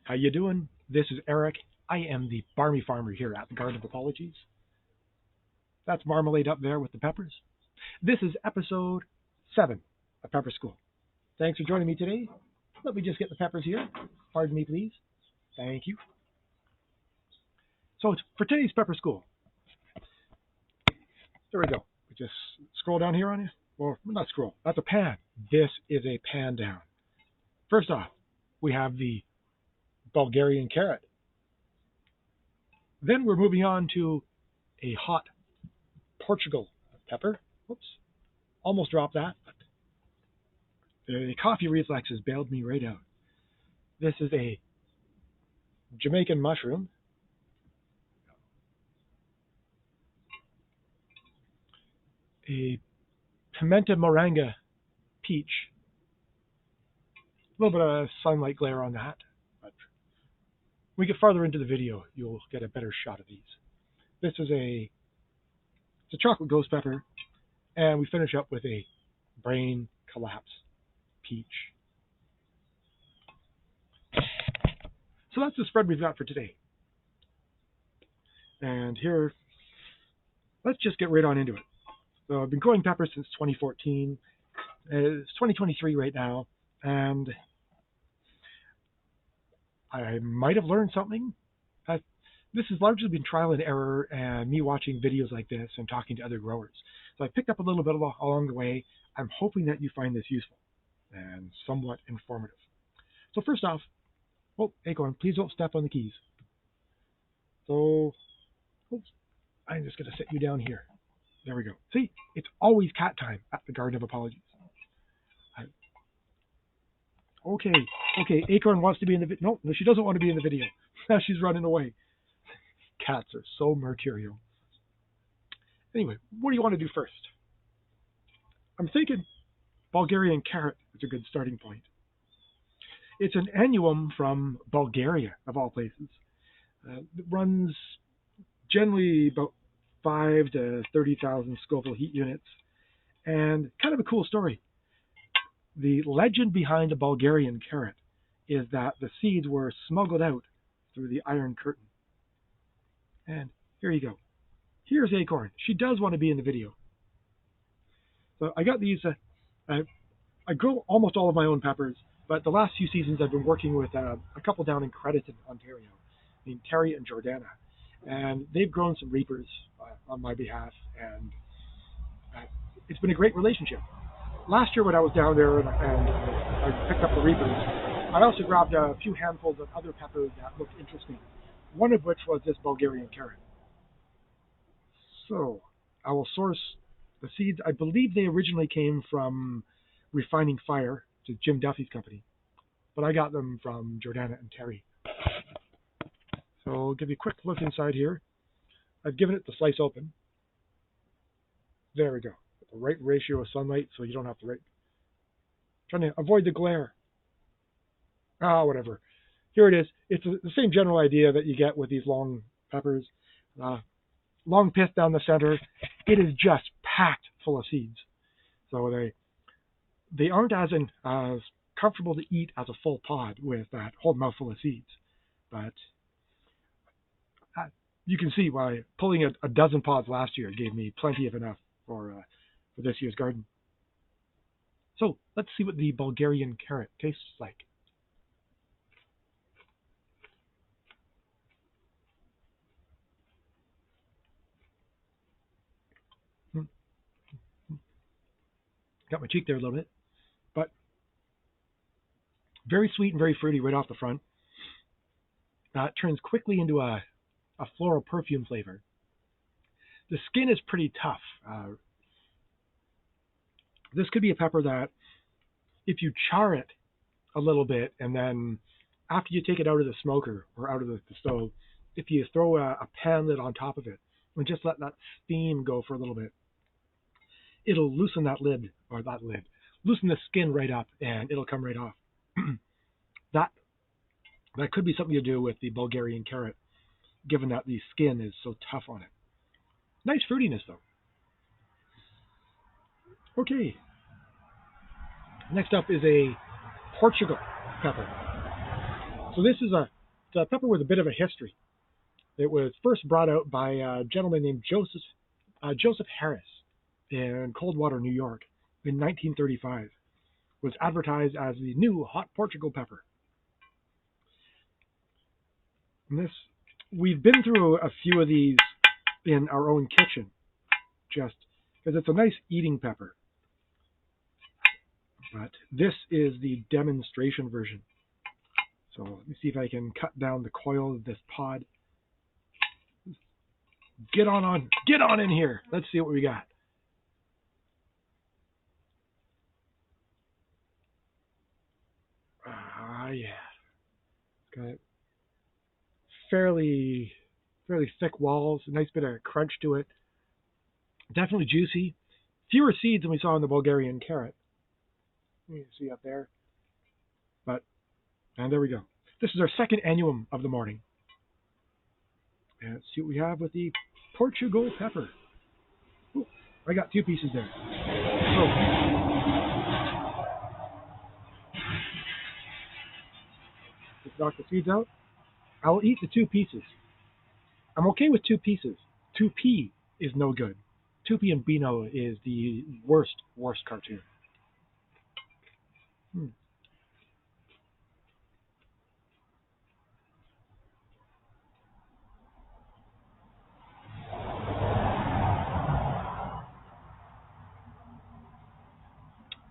How you doing? This is Eric. I am the Barmy Farmer here at the Garden of Apologies. That's Marmalade up there with the peppers. This is episode 7 of Pepper School. Thanks for joining me today. Let me just get the peppers here. Pardon me, please. Thank you. So for today's Pepper School, there we go. We just scroll down here on you. Well, not scroll. That's a pan. This is a pan down. First off, we have the Bulgarian Carrot. Then we're moving on to a hot Portugal pepper. Whoops. Almost dropped that, but the coffee reflexes bailed me right out. This is a Jamaican Mushroom. A Pimenta Moranga Peach. A little bit of sunlight glare on that, but when we get farther into the video, you'll get a better shot of these. This is it's a chocolate ghost pepper, and we finish up with a brain collapse peach. So that's the spread we've got for today. And here, let's just get right on into it. So I've been growing peppers since 2014. It's 2023 right now, and I might have learned something. This has largely been trial and error and me watching videos like this and talking to other growers. So I picked up a little bit along the way. I'm hoping that you find this useful and somewhat informative. So first off, oh, Acorn, please don't step on the keys. So, oops, I'm just going to set you down here. There we go. See, it's always cat time at the Garden of Apologies. Okay, Acorn wants to be in the video. No, she doesn't want to be in the video. Now she's running away. Cats are so mercurial. Anyway, what do you want to do first? I'm thinking Bulgarian Carrot is a good starting point. It's an annuum from Bulgaria, of all places. It runs generally about 5 to 30,000 Scoville heat units, and kind of a cool story. The legend behind the Bulgarian Carrot is that the seeds were smuggled out through the Iron Curtain. And here you go. Here's Acorn. She does want to be in the video. So I got these. I grow almost all of my own peppers, but the last few seasons I've been working with a couple down in Crediton, Ontario, named Terry and Jordana. And they've grown some reapers on my behalf, and it's been a great relationship. Last year when I was down there and I picked up the reapers, I also grabbed a few handfuls of other peppers that looked interesting, one of which was this Bulgarian Carrot. So I will source the seeds. I believe they originally came from Refining Fire, to Jim Duffy's company, but I got them from Jordana and Terry. So I'll give you a quick look inside here. I've given it the slice open. There we go. The right ratio of sunlight so you don't have to trying to avoid the glare. Whatever. Here it is. It's the same general idea that you get with these long peppers. Long pith down the center. It is just packed full of seeds. So they aren't as comfortable to eat as a full pod with that whole mouthful of seeds. But you can see why pulling a dozen pods last year gave me plenty of enough for this year's garden. So let's see what the Bulgarian Carrot tastes like. Got my cheek there a little bit, but very sweet and very fruity right off the front. It turns quickly into a floral perfume flavor. The skin is pretty tough. This could be a pepper that, if you char it a little bit, and then after you take it out of the smoker or out of the stove, if you throw a pan lid on top of it and just let that steam go for a little bit, it'll loosen loosen the skin right up, and it'll come right off. That could be something to do with the Bulgarian Carrot, given that the skin is so tough on it. Nice fruitiness, though. Okay. Next up is a Portugal pepper. So this is it's a pepper with a bit of a history. It was first brought out by a gentleman named Joseph Harris in Coldwater, New York, in 1935. Was advertised as the new hot Portugal pepper. And this, we've been through a few of these in our own kitchen, just because it's a nice eating pepper. But this is the demonstration version. So let me see if I can cut down the coil of this pod. Get on in here. Let's see what we got. Yeah. Got fairly thick walls, a nice bit of crunch to it. Definitely juicy. Fewer seeds than we saw in the Bulgarian Carrot. You can see up there. And there we go. This is our second annuum of the morning. And let's see what we have with the Portugal pepper. Ooh, I got 2 pieces there. So, let's knock the seeds out. I'll eat the 2 pieces. I'm okay with 2 pieces. 2p is no good. 2p and Beano is the worst cartoon.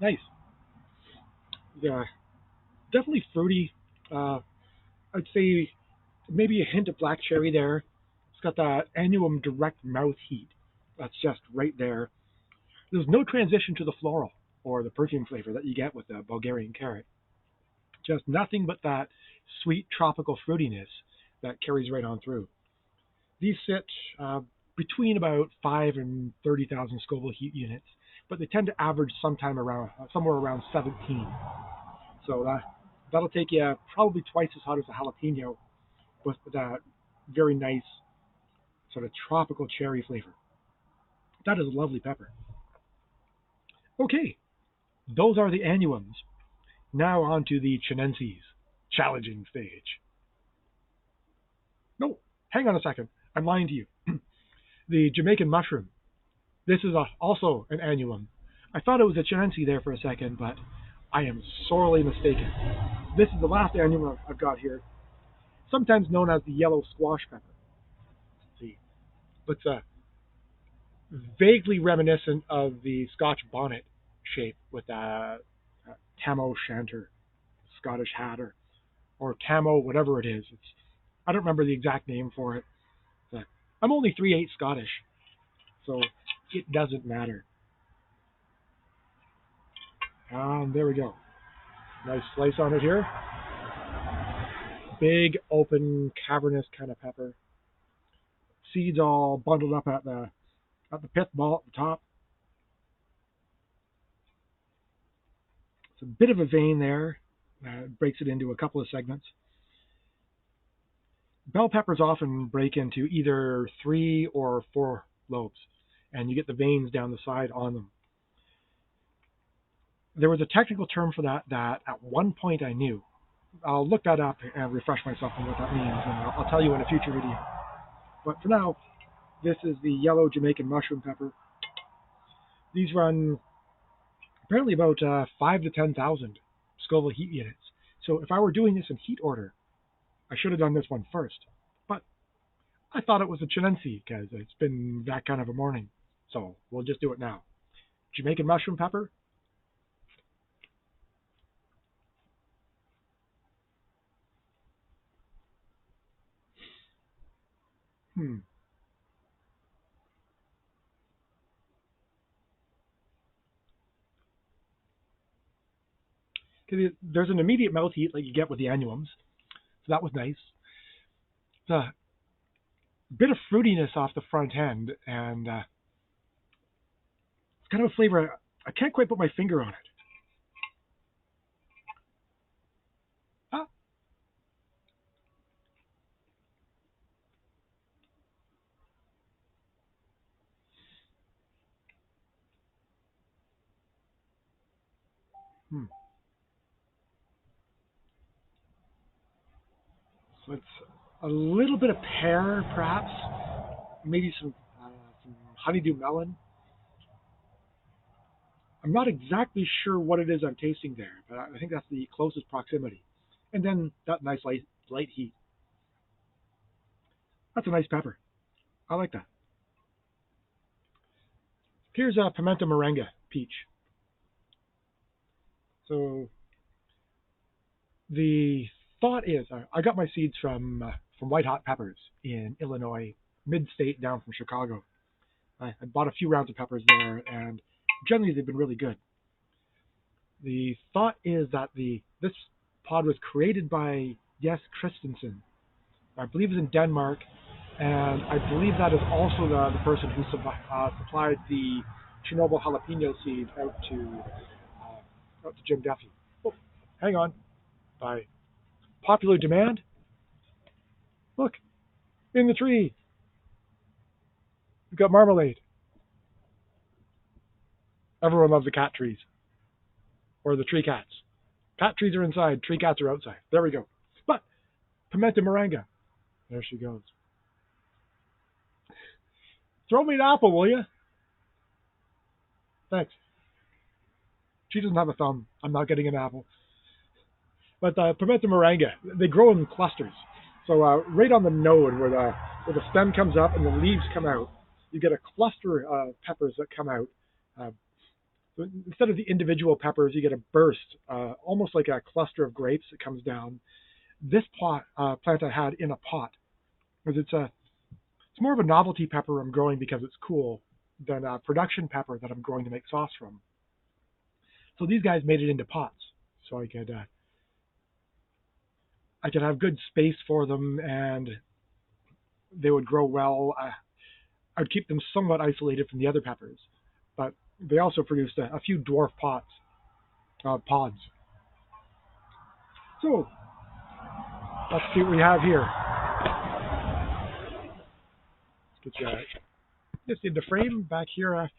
Nice. Yeah, definitely fruity. I'd say maybe a hint of black cherry there. It's got that annuum direct mouth heat. That's just right there. There's no transition to the floral or the perfume flavor that you get with the Bulgarian Carrot. Just nothing but that sweet tropical fruitiness that carries right on through. These sit between about 5 and 30,000 Scoville heat units, but they tend to average somewhere around 17. So that'll take you probably twice as hot as a jalapeno, with that very nice sort of tropical cherry flavor. That is a lovely pepper. Okay, those are the annuums. Now on to the chinenses, challenging stage. No, hang on a second. I'm lying to you. The Jamaican Mushroom. This is also an annuum. I thought it was a chinense there for a second, but I am sorely mistaken. This is the last annuum I've got here, sometimes known as the yellow squash pepper. Let's see, it's vaguely reminiscent of the Scotch bonnet shape with a tam o' shanter, Scottish hat, or camo, whatever it is. I don't remember the exact name for it. But I'm only 3/8 Scottish, so it doesn't matter. There we go. Nice slice on it here. Big, open, cavernous kind of pepper. Seeds all bundled up at the pith ball at the top. It's a bit of a vein there. Breaks it into a couple of segments. Bell peppers often break into either 3 or 4 lobes, and you get the veins down the side on them. There was a technical term for that at one point I knew. I'll look that up and refresh myself on what that means, and I'll tell you in a future video. But for now, this is the yellow Jamaican mushroom pepper. These run apparently about 5 to 10,000 Scoville heat units. So if I were doing this in heat order, I should have done this one first. But I thought it was a chinense because it's been that kind of a morning. So we'll just do it now. Jamaican mushroom pepper. There's an immediate mouth heat like you get with the annuums. So that was nice. It's a bit of fruitiness off the front end, and it's kind of a flavor. I can't quite put my finger on it. Ah. Hmm. It's a little bit of pear, perhaps. Maybe some honeydew melon. I'm not exactly sure what it is I'm tasting there, but I think that's the closest proximity. And then that nice light heat. That's a nice pepper. I like that. Here's a Pimenta Moranga Peach. So the thought is, I got my seeds from White Hot Peppers in Illinois, mid-state down from Chicago. I bought a few rounds of peppers there, and generally they've been really good. The thought is that this pod was created by Jes Christensen. I believe it's in Denmark, and I believe that is also the person who supplied the Chernobyl jalapeno seed out to Jim Duffy. Oh, hang on. By popular demand, look, in the tree, we've got marmalade. Everyone loves the cat trees, or the tree cats. Cat trees are inside, tree cats are outside. There we go. But Pimenta Moranga, there she goes. Throw me an apple, will you? Thanks. She doesn't have a thumb. I'm not getting an apple. But Pimenta Moranga, they grow in clusters. So right on the node where the stem comes up and the leaves come out, you get a cluster of peppers that come out. So instead of the individual peppers, you get a burst, almost like a cluster of grapes that comes down. This plant I had in a pot, because it's more of a novelty pepper I'm growing because it's cool than a production pepper that I'm growing to make sauce from. So these guys made it into pots, so I could have good space for them, and they would grow well. I'd keep them somewhat isolated from the other peppers, but they also produced a few dwarf pods. So let's see what we have here. Let's get this into frame back here.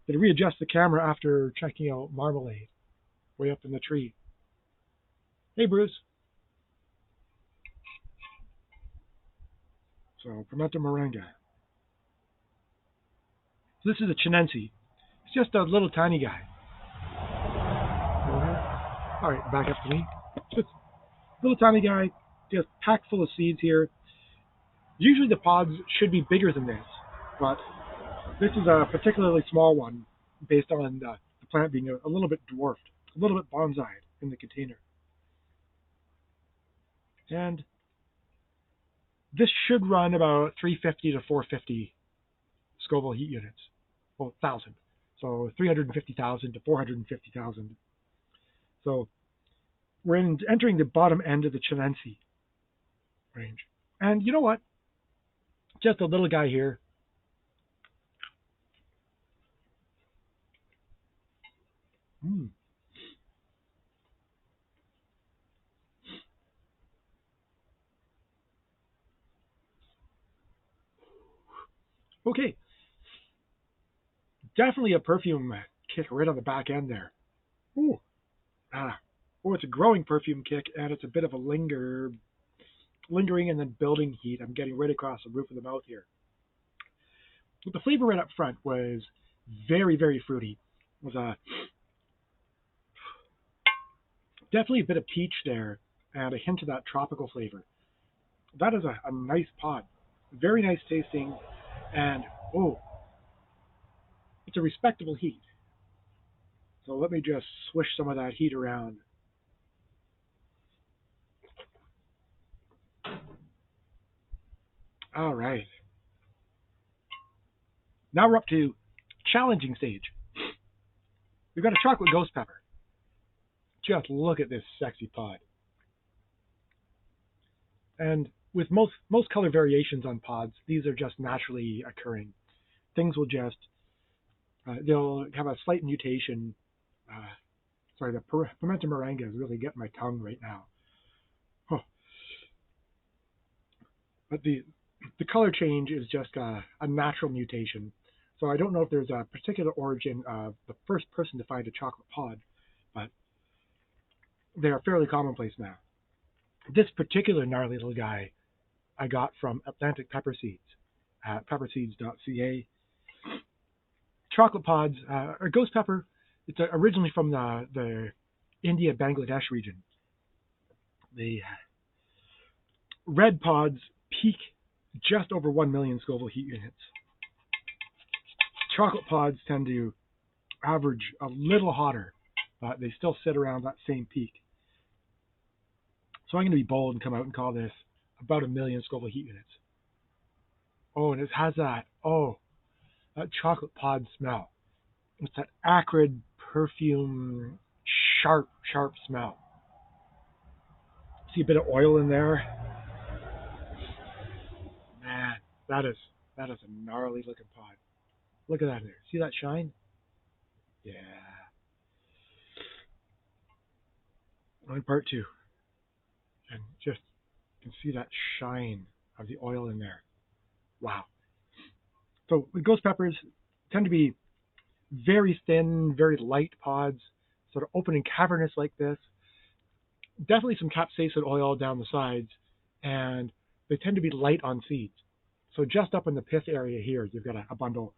Did readjust the camera after checking out marmalade way up in the tree. Hey, Bruce. So Pimenta Moranga. So this is a chinense. It's just a little tiny guy. All right, back up to me. Just a little tiny guy, just packed full of seeds here. Usually the pods should be bigger than this, but this is a particularly small one based on the plant being a little bit dwarfed, a little bit bonsai'd in the container. And this should run about 350 to 450 Scoville heat units. Well, 1,000. So 350,000 to 450,000. So we're entering the bottom end of the chinense range. And you know what? Just a little guy here. Okay. Definitely a perfume kick right on the back end there. Ooh. It's a growing perfume kick, and it's a bit of a lingering and then building heat. I'm getting right across the roof of the mouth here. But the flavor right up front was very, very fruity. It was definitely a bit of peach there, and a hint of that tropical flavor. That is a nice pod. Very nice tasting, and it's a respectable heat. So let me just swish some of that heat around. All right. Now we're up to challenging stage. We've got a chocolate ghost pepper. Just look at this sexy pod. And with most color variations on pods, these are just naturally occurring. Things will just, they'll have a slight mutation. Sorry, the Pimenta Moranga is really getting my tongue right now. But the color change is just a natural mutation. So I don't know if there's a particular origin of the first person to find a chocolate pod, but they are fairly commonplace now. This particular gnarly little guy I got from Atlantic Pepper Seeds at pepperseeds.ca. Chocolate pods are ghost pepper. It's originally from the India Bangladesh region. The red pods peak just over 1 million Scoville heat units. Chocolate pods tend to average a little hotter, but they still sit around that same peak. So I'm going to be bold and come out and call this about 1 million Scoville heat units. Oh, and it has that chocolate pod smell. It's that acrid perfume, sharp smell. See a bit of oil in there. Man, that is a gnarly looking pod. Look at that there. See that shine? Yeah. On part 2. And just you can see that shine of the oil in there. Wow. So the ghost peppers tend to be very thin, very light pods, sort of open and cavernous like this. Definitely some capsaicin oil down the sides, and they tend to be light on seeds. So just up in the pith area here, you've got a bundle.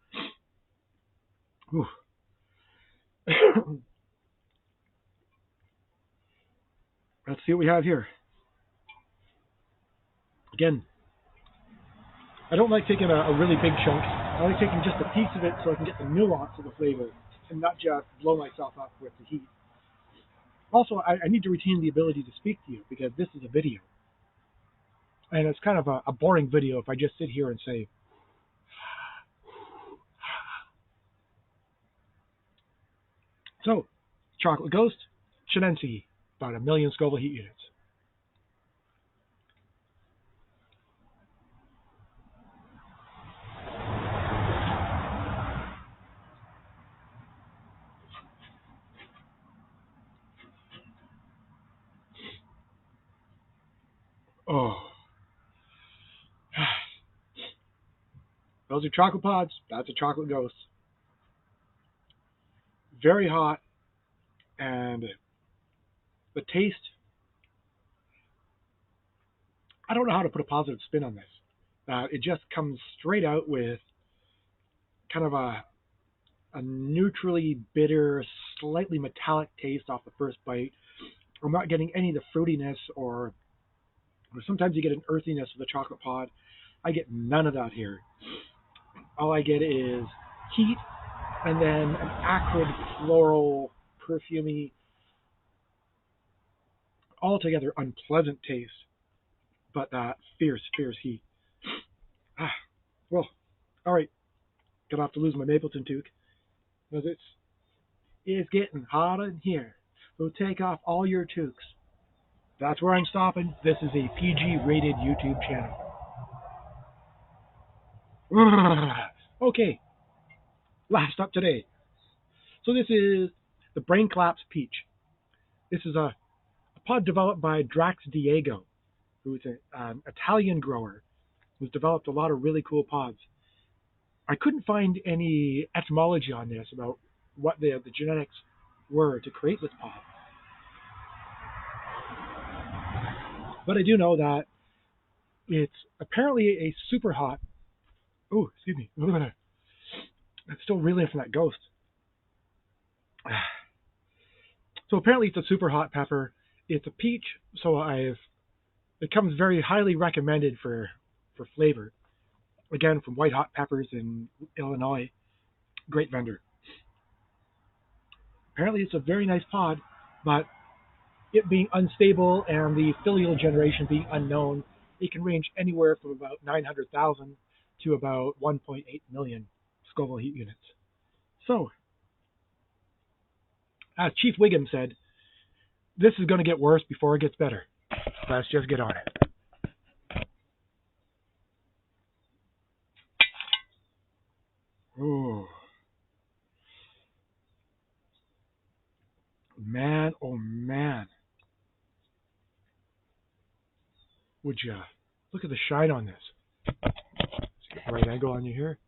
Let's see what we have here. Again, I don't like taking a really big chunk. I like taking just a piece of it so I can get the nuance of the flavor and not just blow myself up with the heat. Also, I need to retain the ability to speak to you because this is a video. And it's kind of a boring video if I just sit here and say, so, chocolate ghost, chinenses, about 1 million Scoville heat units. Oh. Those are chocolate pods. That's a chocolate ghost. Very hot. And the taste, I don't know how to put a positive spin on this. It just comes straight out with kind of a neutrally bitter, slightly metallic taste off the first bite. I'm not getting any of the fruitiness or sometimes you get an earthiness with a chocolate pod. I get none of that here. All I get is heat and then an acrid, floral, perfumey, altogether unpleasant taste, but that fierce heat. Well, all right. Gonna have to lose my Mapleton toque because it's getting hot in here. So take off all your toques. That's where I'm stopping. This is a PG-rated YouTube channel. Okay, last up today. So this is the Brain Collapse Peach. This is a pod developed by Drax Diego, who is an Italian grower who's developed a lot of really cool pods. I couldn't find any etymology on this about what the genetics were to create this pod. But I do know that it's apparently a super hot. Oh, excuse me. I'm still reeling from that ghost. So apparently it's a super hot pepper. It's a peach, so it comes very highly recommended for flavor. Again, from White Hot Peppers in Illinois. Great vendor. Apparently it's a very nice pod, but it being unstable and the filial generation being unknown, it can range anywhere from about 900,000 to about 1.8 million Scoville heat units. So, as Chief Wiggum said, this is going to get worse before it gets better. Let's just get on it. Oh. Man, oh man. Would you look at the shine on this? Let's get the right angle on you here.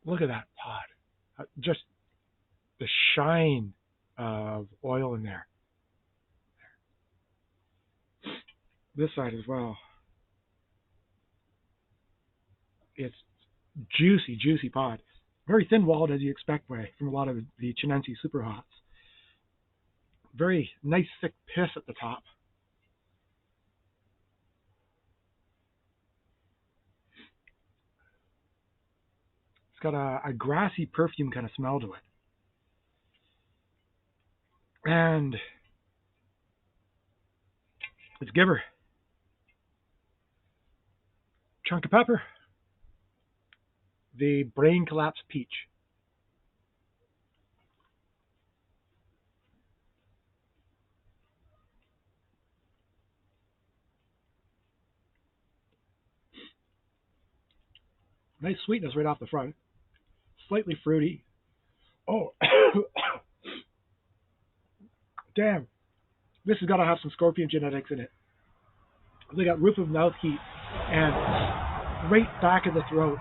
Look at that pod. Just the shine of oil in there. This side as well. It's juicy, juicy pod. Very thin-walled as you expect from a lot of the chinenses super hots. Very nice thick pith at the top. It's got a grassy perfume kind of smell to it. And let's give her chunk of pepper, the brain collapse peach. Nice sweetness right off the front. Slightly fruity. Oh, damn. This has got to have some scorpion genetics in it. They got roof of mouth heat and right back in the throat.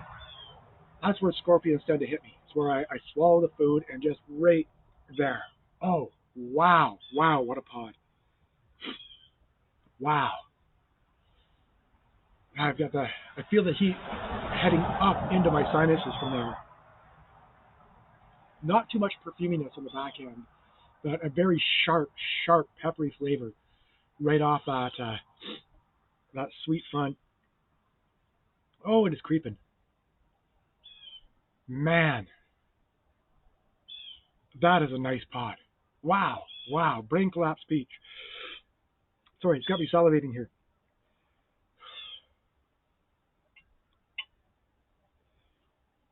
That's where scorpions tend to hit me. It's where I swallow the food and just right there. Oh, wow. Wow, what a pod. Wow. I feel the heat heading up into my sinuses from there. Not too much perfuminess on the back end, but a very sharp, peppery flavor right off that sweet front. Oh, it is creeping. Man, that is a nice pod. Wow, brain collapse peach. Sorry, it's got me salivating here.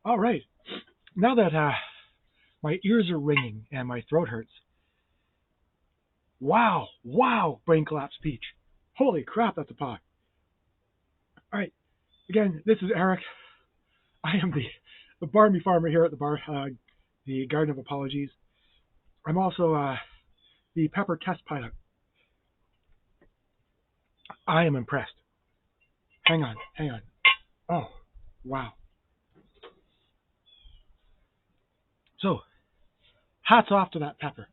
All right, now that my ears are ringing and my throat hurts. Wow, brain collapse peach. Holy crap, that's a pod. All right, again, this is Erik. I am the Barmy Farmer here at the Garden of Apologies. I'm also the pepper test pilot. I am impressed. Hang on. Oh, wow. So, hats off to that pepper.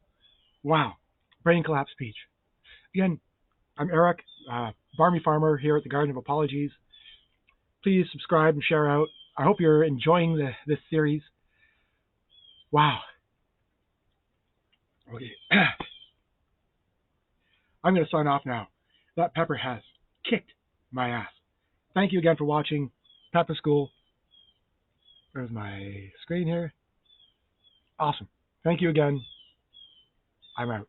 Wow. Brain collapse peach. Again, I'm Erik, Barmy Farmer here at the Garden of Apologies. Please subscribe and share out. I hope you're enjoying this series. Wow. Okay. I'm going to sign off now. That pepper has kicked my ass. Thank you again for watching Pepper School. There's my screen here. Awesome. Thank you again. I'm out.